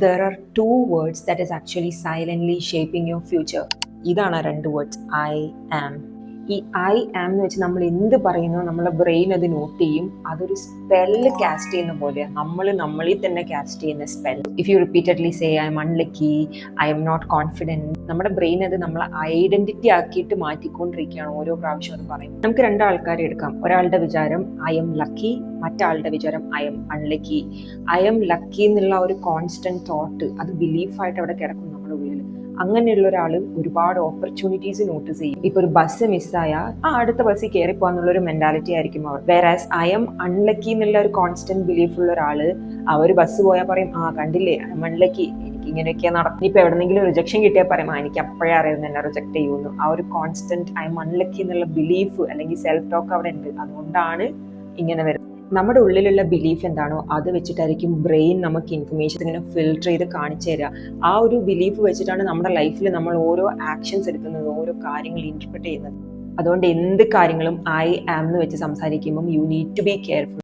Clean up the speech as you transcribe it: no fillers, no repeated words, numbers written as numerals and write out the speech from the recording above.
there are two words that is actually silently shaping your future. ഇതാണ് ആ രണ്ട് words, I am. ഈ I am എന്ന് വെച്ച് നമ്മൾ എന്ത് പറയുന്നോ നമ്മളെ ബ്രെയിൻ അത് നോട്ട് ചെയ്യും. അതൊരു സ്പെല്ല് കാസ്റ്റ് ചെയ്യുന്ന പോലെയാണ്, നമ്മളിൽ തന്നെ കാസ്റ്റ് ചെയ്യുന്ന spell. If you repeatedly say I am unlucky, I am not confident, നമ്മുടെ ബ്രെയിൻ അത് നമ്മളെ ഐഡന്റിറ്റി ആക്കിയിട്ട് മാറ്റിക്കൊണ്ടിരിക്കുകയാണ് ഓരോ പ്രാവശ്യം അത് പറയും. നമുക്ക് രണ്ടാൾക്കാരെ എടുക്കാം. ഒരാളുടെ വിചാരം ഐ എം ലക്കി, മറ്റാളുടെ വിചാരം I am unlucky. I M lucky എന്നുള്ള ഒരു കോൺസ്റ്റന്റ് തോട്ട്, അത് ബിലീഫായിട്ട് അവിടെ കിടക്കും നമ്മുടെ ഉള്ളിൽ. അങ്ങനെയുള്ള ഒരാൾ ഒരുപാട് ഓപ്പർച്യൂണിറ്റീസ് നോട്ടീസ് ചെയ്യും. ഇപ്പൊ ഒരു ബസ് മിസ്സായാൽ അടുത്ത ബസ്സിൽ കയറി പോകാന്നുള്ളൊരു മെന്റാലിറ്റി ആയിരിക്കും അവർ. വേറാസ് ഐ എം അൺലക്കി എന്നുള്ള ഒരു കോൺസ്റ്റന്റ് ബിലീഫ് ഉള്ള ഒരാള് അവർ ബസ് പോയാൽ പറയും, കണ്ടില്ലേ ഐ എം അൺലക്കി, എനിക്ക് ഇങ്ങനെയൊക്കെയാ നടക്കും. ഇപ്പൊ എവിടെന്നെങ്കിലും റിജക്ഷൻ കിട്ടിയാൽ പറയും, എനിക്ക് അപ്പോഴേ അറിയുന്നു എന്നെ റിജക്ട് ചെയ്യുന്നു. ആ ഒരു കോൺസ്റ്റന്റ് ഐ എം അൺലക്കി എന്നുള്ള ബിലീഫ് അല്ലെങ്കിൽ സെൽഫ് ടോക്ക് അവിടെ ഉണ്ട്. അതുകൊണ്ടാണ് ഇങ്ങനെ വരുന്നത്. നമ്മുടെ ഉള്ളിലുള്ള ബിലീഫ് എന്താണോ അത് വെച്ചിട്ടായിരിക്കും ബ്രെയിൻ നമുക്ക് ഇൻഫർമേഷൻ ഇങ്ങനെ ഫിൽട്ടർ ചെയ്ത് കാണിച്ചു തരിക. ആ ഒരു ബിലീഫ് വെച്ചിട്ടാണ് നമ്മുടെ ലൈഫിൽ നമ്മൾ ഓരോ ആക്ഷൻസ് എടുക്കുന്നത്, ഓരോ കാര്യങ്ങൾ ഇന്റർപ്രിറ്റ് ചെയ്യുന്നത്. അതുകൊണ്ട് എന്ത് കാര്യങ്ങളും ഐ ആം എന്ന് വെച്ച് സംസാരിക്കുമ്പം you need to be careful.